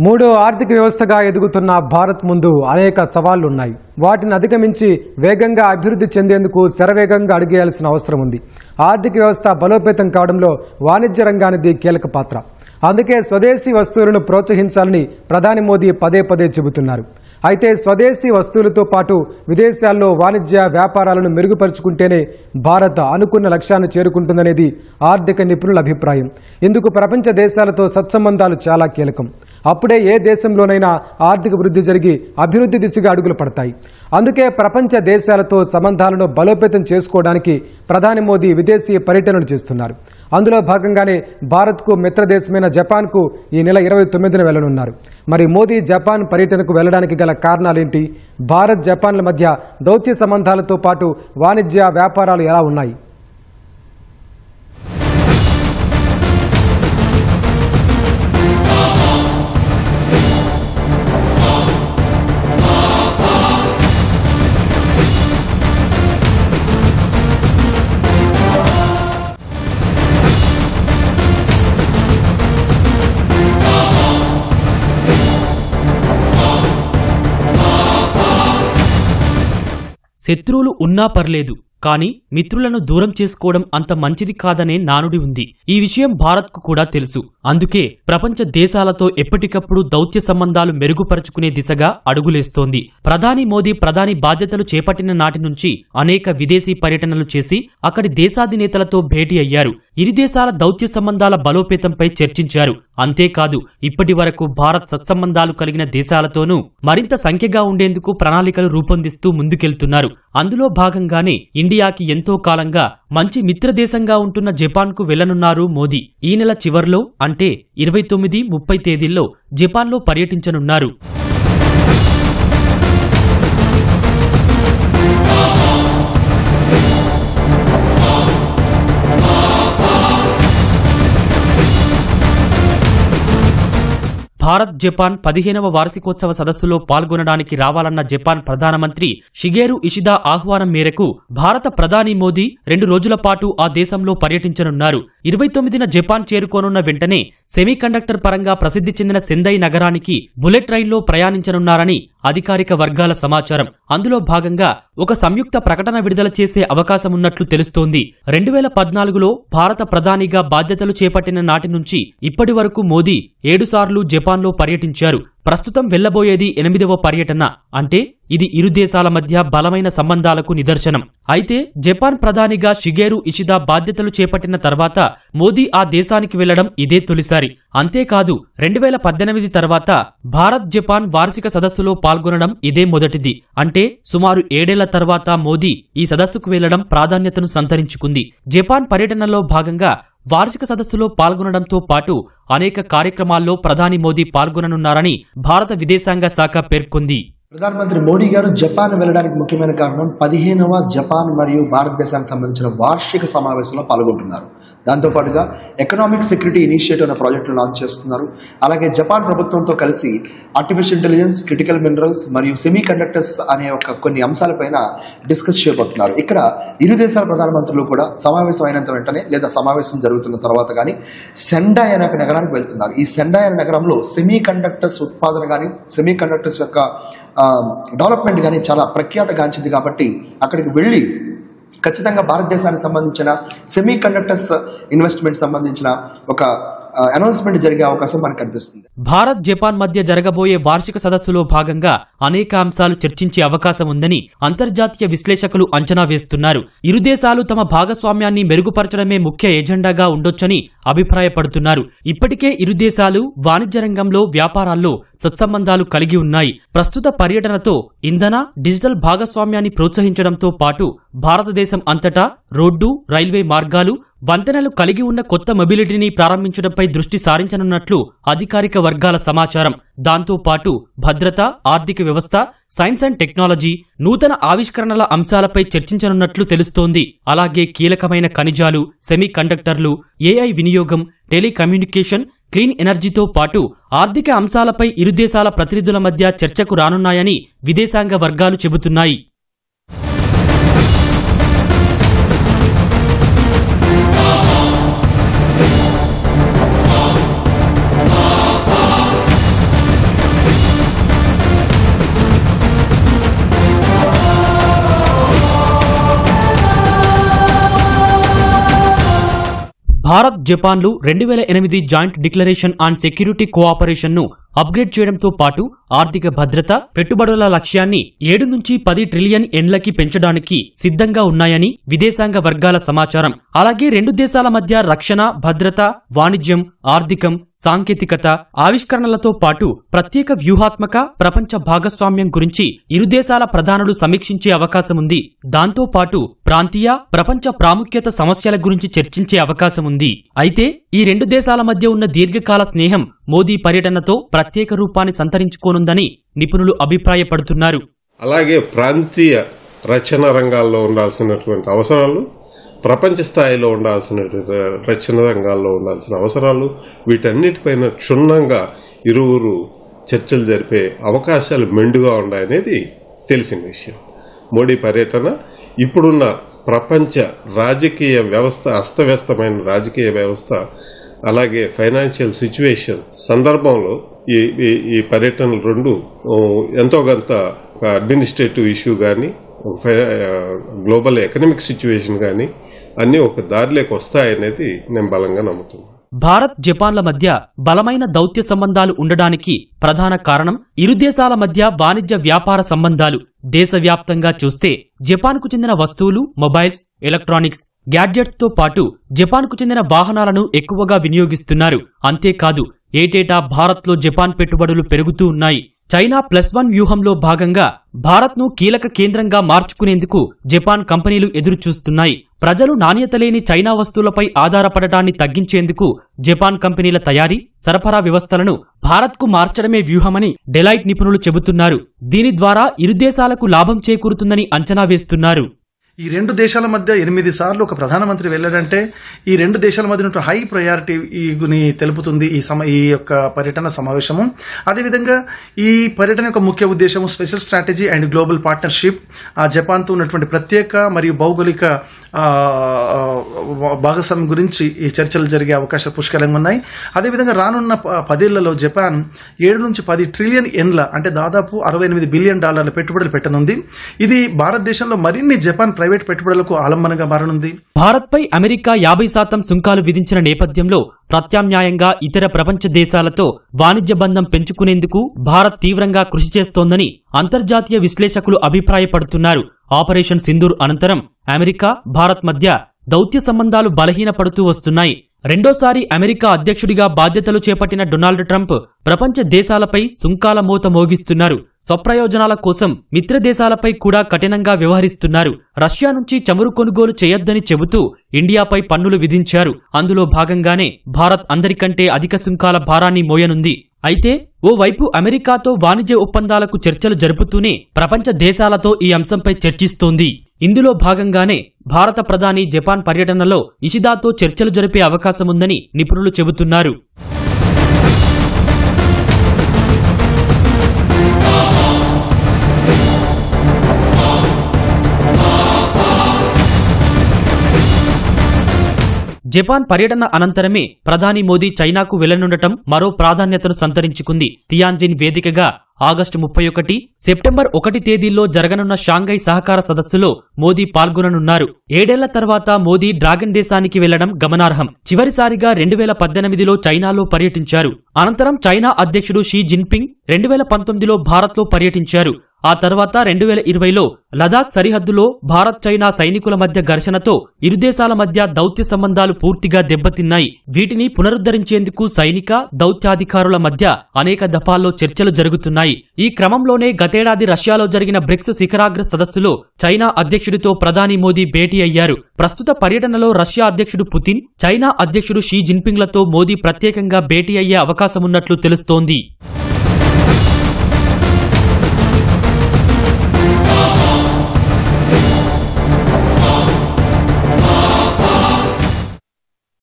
మూడో ఆర్థిక వ్యవస్థగా ఎదుగుతున్న భారత్ ముందు అనేక సవాళ్లు ఉన్నాయి. వాటిని అధిగమించి వేగంగా అభివృద్ధి చెందేందుకు శరవేగంగా అడుగేయాల్సిన అవసరం ఉంది. ఆర్థిక వ్యవస్థ బలోపేతం కావడంలో వాణిజ్య రంగానిది కీలక పాత్ర. అందుకే స్వదేశీ వస్తువులను ప్రోత్సహించాలని ప్రధాని మోదీ పదే పదే చెబుతున్నారు. అయితే స్వదేశీ వస్తువులతో పాటు విదేశాల్లో వాణిజ్య వ్యాపారాలను మెరుగుపరుచుకుంటేనే భారత్ అనుకున్న లక్ష్యాన్ని చేరుకుంటుందనేది ఆర్థిక నిపుణుల అభిప్రాయం. ఇందుకు ప్రపంచ దేశాలతో సత్సంబంధాలు చాలా కీలకం. అప్పుడే ఏ దేశంలోనైనా ఆర్థిక వృద్ధి జరిగి అభివృద్ధి దిశగా అడుగులు పడతాయి. అందుకే ప్రపంచ దేశాలతో సంబంధాలను బలోపేతం చేసుకోవడానికి ప్రధాని మోదీ విదేశీ పర్యటనలు చేస్తున్నారు. అందులో భాగంగానే భారత్కు మిత్రదేశమైన జపాన్కు ఈ నెల 29న వెళ్లనున్నారు. మరి మోదీ జపాన్ పర్యటనకు వెళ్లడానికి గల కారణాలేంటి? భారత్ జపాన్ల మధ్య దౌత్య సంబంధాలతో పాటు వాణిజ్య వ్యాపారాలు ఎలా ఉన్నాయి? శత్రువులు ఉన్నా పర్లేదు, కానీ మిత్రులను దూరం చేసుకోవడం అంత మంచిది కాదనే నానుడి ఉంది. ఈ విషయం భారత్కు కూడా తెలుసు. అందుకే ప్రపంచ దేశాలతో ఎప్పటికప్పుడు దౌత్య సంబంధాలు మెరుగుపరుచుకునే దిశగా అడుగులేస్తోంది. ప్రధాని మోదీ ప్రధాని బాధ్యతలు చేపట్టిన నాటి నుంచి అనేక విదేశీ పర్యటనలు చేసి అక్కడి దేశాధినేతలతో భేటీ అయ్యారు. ఇరు దేశాల దౌత్య సంబంధాల బలోపేతంపై చర్చించారు. అంతేకాదు, ఇప్పటి వరకు భారత్ సత్సంబంధాలు కలిగిన దేశాలతోనూ మరింత సంఖ్యగా ఉండేందుకు ప్రణాళికలు రూపొందిస్తూ ముందుకెళ్తున్నారు. అందులో భాగంగానే ఇండియాకి ఎంతో కాలంగా మంచి మిత్రదేశంగా ఉంటున్న జపాన్కు వెళ్లనున్నారు మోదీ. ఈ నెల చివర్లో అంటే 29, 30 తేదీల్లో జపాన్లో పర్యటించనున్నారు. భారత్ జపాన్ 15వ వార్షికోత్సవ సదస్సులో పాల్గొనడానికి రావాలన్న జపాన్ ప్రధానమంత్రి షిగేరు ఇషిదా ఆహ్వానం మేరకు భారత ప్రధాని మోదీ 2 రోజుల పాటు ఆ దేశంలో పర్యటించనున్నారు. 29న జపాన్ చేరుకోనున్న వెంటనే సెమీకండక్టర్ పరంగా ప్రసిద్ధి చెందిన సెందై నగరానికి బుల్లెట్ ట్రైన్లో ప్రయాణించనున్నారని అధికారిక వర్గాల సమాచారం. అందులో భాగంగా ఒక సంయుక్త ప్రకటన విడుదల చేసే అవకాశమున్నట్లు తెలుస్తోంది. 2014లో భారత ప్రధానిగా బాధ్యతలు చేపట్టిన నాటి నుంచి ఇప్పటి వరకు మోదీ 7 సార్లు జపాన్లో పర్యటించారు. ప్రస్తుతం వెళ్లబోయేది 8వ పర్యటన. అంటే ఇది ఇరు దేశాల మధ్య బలమైన సంబంధాలకు నిదర్శనం. అయితే జపాన్ ప్రధానిగా షిగేరు ఇషిదా బాధ్యతలు చేపట్టిన తర్వాత మోదీ ఆ దేశానికి వెళ్లడం ఇదే తొలిసారి. అంతేకాదు, 2018 తర్వాత భారత్ జపాన్ వార్షిక సదస్సులో పాల్గొనడం ఇదే మొదటిది. అంటే సుమారు 7 ఏళ్ల తర్వాత మోదీ ఈ సదస్సుకు వెళ్లడం ప్రాధాన్యతను సంతరించుకుంది. జపాన్ పర్యటనలో భాగంగా వార్షిక సదస్సులో పాల్గొనడంతో పాటు అనేక కార్యక్రమాల్లో ప్రధాని మోదీ పాల్గొననున్నారని భారత విదేశాంగ శాఖ పేర్కొంది. ప్రధానమంత్రి మోడీ గారు జపాన్ వెళ్ళడానికి ముఖ్యమైన కారణం 15వ జపాన్ మరియు భారతదేశానికి సంబంధించిన వార్షిక సమావేశంలో పాల్గొంటున్నారు. దాంతోపాటుగా ఎకనామిక్ సెక్యూరిటీ ఇనిషియేటివ్ అనే ప్రాజెక్టును లాంచ్ చేస్తున్నారు. అలాగే జపాన్ ప్రభుత్వంతో కలిసి ఆర్టిఫిషియల్ ఇంటెలిజెన్స్, క్రిటికల్ మినరల్స్ మరియు సెమీ కండక్టర్స్ అనే కొన్ని అంశాలపైన డిస్కస్ చేయబోతున్నారు. ఇక్కడ ఇరు దేశాల ప్రధానమంత్రులు కూడా సమావేశం అయినంత వెంటనే లేదా సమావేశం జరుగుతున్న తర్వాత కానీ సెండాయ్ అనే నగరానికి వెళ్తున్నారు. ఈ సెండాయ్ అనే నగరంలో సెమీ కండక్టర్స్ ఉత్పాదన కానీ సెమీ కండక్టర్స్ యొక్క డెవలప్మెంట్ కానీ చాలా ప్రఖ్యాతగాంచింది. కాబట్టి అక్కడికి వెళ్ళి ఖచ్చితంగా భారతదేశానికి సంబంధించిన సెమీ కండక్టర్స్ ఇన్వెస్ట్మెంట్ సంబంధించిన ఒక అనౌన్స్మెంట్ జరిగే అవకాశం మనకు కనిపిస్తుంది. భారత్ జపాన్ మధ్య జరగబోయే వార్షిక సదస్సులో భాగంగా అనేక అంశాలు చర్చించే అవకాశం ఉందని అంతర్జాతీయ విశ్లేషకులు అంచనా వేస్తున్నారు. ఇరు దేశాలు తమ భాగస్వామ్యాన్ని మెరుగుపరచడమే ముఖ్య ఎజెండాగా ఉండొచ్చని అభిప్రాయపడుతున్నారు. ఇప్పటికే ఇరు దేశాలు వాణిజ్య రంగంలో, వ్యాపారాల్లో సత్సంబంధాలు కలిగి ఉన్నాయి. ప్రస్తుత పర్యటనతో ఇంధన, డిజిటల్ భాగస్వామ్యాన్ని ప్రోత్సహించడంతో పాటు భారతదేశం అంతటా రోడ్డు, రైల్వే మార్గాలు, వంతెనలు కలిగి ఉన్న కొత్త మొబిలిటీని ప్రారంభించడంపై దృష్టి సారించనున్నట్లు అధికారిక వర్గాల సమాచారం. దాంతో పాటు భద్రత, ఆర్థిక వ్యవస్థ, సైన్స్ అండ్ టెక్నాలజీ, నూతన ఆవిష్కరణల అంశాలపై చర్చించనున్నట్లు తెలుస్తోంది. అలాగే కీలకమైన ఖనిజాలు, సెమీ కండక్టర్లు, ఏఐ వినియోగం, టెలికమ్యూనికేషన్, క్లీన్ ఎనర్జీతో పాటు ఆర్థిక అంశాలపై ఇరు దేశాల ప్రతినిధుల మధ్య చర్చకు రానున్నాయని విదేశాంగ వర్గాలు చెబుతున్నాయి. భారత్ జపాన్లు 2008 joint declaration on security cooperation ను అప్గ్రేడ్ చేయడంతో పాటు ఆర్థిక భద్రత, పెట్టుబడుల లక్ష్యాన్ని 7 నుంచి 10 ట్రిలియన్ యేన్లకి పెంచడానికి సిద్ధంగా ఉన్నాయని విదేశాంగ వర్గాల సమాచారం. అలాగే రెండు దేశాల మధ్య రక్షణ, భద్రత, వాణిజ్యం, ఆర్థికం, సాంకేతికత, ఆవిష్కరణలతో పాటు ప్రత్యేక వ్యూహాత్మక ప్రపంచ భాగస్వామ్యం గురించి ఇరు దేశాల ప్రధానులు సమీక్షించే అవకాశముంది. దాంతో పాటు ప్రాంతీయ, ప్రపంచ ప్రాముఖ్యత సమస్యల గురించి చర్చించే అవకాశముంది. అయితే ఈ రెండు దేశాల మధ్య ఉన్న దీర్ఘకాల స్నేహం మోదీ పర్యటనతో ప్రత్యేక రూపాన్ని సంతరించుకోనుందని నిపుణులు అభిప్రాయపడుతున్నారు. అలాగే ప్రాంతీయ రక్షణ రంగాల్లో ఉండాల్సినటువంటి అవసరాలు, ప్రపంచ స్థాయిలో ఉండాల్సినటువంటి రక్షణ రంగాల్లో ఉండాల్సిన అవసరాలు, వీటన్నిటిపైన క్షుణ్ణంగా ఇరువురు చర్చలు జరిపే అవకాశాలు మెండుగా ఉన్నాయనేది తెలిసిన విషయం. మోడీ పర్యటన ఇప్పుడున్న ప్రపంచ రాజకీయ వ్యవస్థ, అస్తవ్యస్తమైన రాజకీయ వ్యవస్థ, అలాగే ఫైనాన్షియల్ సిచ్యువేషన్ సందర్భంలో ఈ పర్యటనలు రెండు ఎంతో కొంత అడ్మినిస్ట్రేటివ్ ఇష్యూ కానీ, గ్లోబల్ ఎకనామిక్ సిచ్యువేషన్ కానీ అన్నీ ఒక దారిలోకి వస్తాయనేది నేను బలంగా నమ్ముతున్నాను. భారత్ జపాన్ల మధ్య బలమైన దౌత్య సంబంధాలు ఉండడానికి ప్రధాన కారణం ఇరు దేశాల మధ్య వాణిజ్య వ్యాపార సంబంధాలు. దేశవ్యాప్తంగా చూస్తే జపాన్కు చెందిన వస్తువులు, మొబైల్స్, ఎలక్ట్రానిక్స్, గ్యాడ్జెట్స్ తో పాటు జపాన్కు చెందిన వాహనాలను ఎక్కువగా వినియోగిస్తున్నారు. అంతేకాదు ఏటేటా భారత్లో జపాన్ పెట్టుబడులు పెరుగుతూ ఉన్నాయి. చైనా +1 వ్యూహంలో భాగంగా భారత్ను కీలక కేంద్రంగా మార్చుకునేందుకు జపాన్ కంపెనీలు ఎదురుచూస్తున్నాయి. ప్రజలు నాణ్యత లేని చైనా వస్తువులపై ఆధారపడటాన్ని తగ్గించేందుకు జపాన్ కంపెనీల తయారీ, సరఫరా వ్యవస్థలను భారత్కు మార్చడమే వ్యూహమని డెలాయిట్ నిపుణులు చెబుతున్నారు. దీని ద్వారా ఇరు దేశాలకు లాభం చేకూరుతుందని అంచనా వేస్తున్నారు. ఈ రెండు దేశాల మధ్య 8 సార్లు ఒక ప్రధానమంత్రి వెళ్ళాడంటే ఈ రెండు దేశాల మధ్య ఉన్న హై ప్రయారిటీని తెలుపుతుంది ఈ యొక్క పర్యటన సమావేశము. అదేవిధంగా ఈ పర్యటన యొక్క ముఖ్య ఉద్దేశము special strategy and global partnership. ఆ జపాన్తో ఉన్నటువంటి ప్రత్యేక మరియు భౌగోళిక భాగస్వామ్యం గురించి ఈ చర్చలు జరిగే అవకాశాలు పుష్కలంగా ఉన్నాయి. అదేవిధంగా రానున్న 10 ఏళ్లలో జపాన్ 7 నుంచి 10 ట్రిలియన్ యేన్ల అంటే దాదాపు $68 బిలియన్ పెట్టుబడులు పెట్టనుంది. ఇది భారతదేశంలో మరిన్ని జపాన్ ప్రైవేట్ పెట్టుబడులకు ఆలంబనగా మారనుంది. భారత్పై అమెరికా 50% సుంకాలు విధించిన నేపథ్యంలో ప్రత్యామ్నాయంగా ఇతర ప్రపంచ దేశాలతో వాణిజ్య బంధం పెంచుకునేందుకు భారత్ తీవ్రంగా కృషి చేస్తోందని అంతర్జాతీయ విశ్లేషకులు అభిప్రాయపడుతున్నారు. ఆపరేషన్ సింధూర్ అనంతరం అమెరికా, భారత్ మధ్య దౌత్య సంబంధాలు బలహీనపడుతూ వస్తున్నాయి. రెండోసారి అమెరికా అధ్యక్షుడిగా బాధ్యతలు చేపట్టిన డొనాల్డ్ ట్రంప్ ప్రపంచ దేశాలపై సుంకాల మోత మోగిస్తున్నారు. స్వప్రయోజనాల కోసం మిత్ర దేశాలపై కూడా కఠినంగా వ్యవహరిస్తున్నారు. రష్యా నుంచి చమురు కొనుగోలు చేయొద్దని చెబుతూ ఇండియాపై పన్నులు విధించారు. అందులో భాగంగానే భారత్ అందరికంటే అధిక సుంకాల భారాన్ని మోయనుంది. అయితే ఓవైపు అమెరికాతో వాణిజ్య ఒప్పందాలకు చర్చలు జరుపుతూనే ప్రపంచ దేశాలతో ఈ అంశంపై చర్చిస్తోంది. ఇందులో భాగంగానే భారత ప్రధాని జపాన్ పర్యటనలో ఇషిదాతో చర్చలు జరిపే అవకాశముందని నిపుణులు చెబుతున్నారు. జపాన్ పర్యటన అనంతరమే ప్రధాని మోదీ చైనాకు వెళ్లనుండటం మరో ప్రాధాన్యతను సంతరించుకుంది. తియాన్జిన్ వేదికగా ఆగస్టు 31, సెప్టెంబర్ 1 తేదీల్లో జరగనున్న షాంఘై సహకార సదస్సులో మోదీ పాల్గొననున్నారు. 7 ఏళ్ల తర్వాత మోదీ డ్రాగన్ దేశానికి వెళ్లడం గమనార్హం. చివరిసారిగా 2018లో చైనాలో పర్యటించారు. అనంతరం చైనా అధ్యక్షుడు షీ జిన్పింగ్ 2019లో భారత్లో పర్యటించారు. ఆ తర్వాత 2020లో లదాఖ్ సరిహద్దులో భారత్ చైనా సైనికుల మధ్య ఘర్షణతో ఇరు దేశాల మధ్య దౌత్య సంబంధాలు పూర్తిగా దెబ్బతిన్నాయి. వీటిని పునరుద్ధరించేందుకు సైనిక, దౌత్యాధికారుల మధ్య అనేక దఫాల్లో చర్చలు జరుగుతున్నాయి. ఈ క్రమంలోనే గతేడాది రష్యాలో జరిగిన బ్రిక్స్ శిఖరాగ్ర సదస్సులో చైనా అధ్యక్షుడితో ప్రధాని మోదీ భేటీ అయ్యారు. ప్రస్తుత పర్యటనలో రష్యా అధ్యక్షుడు పుతిన్, చైనా అధ్యక్షుడు షీ జిన్పింగ్లతో మోదీ ప్రత్యేకంగా భేటీ అయ్యే అవకాశమున్నట్లు తెలుస్తోంది.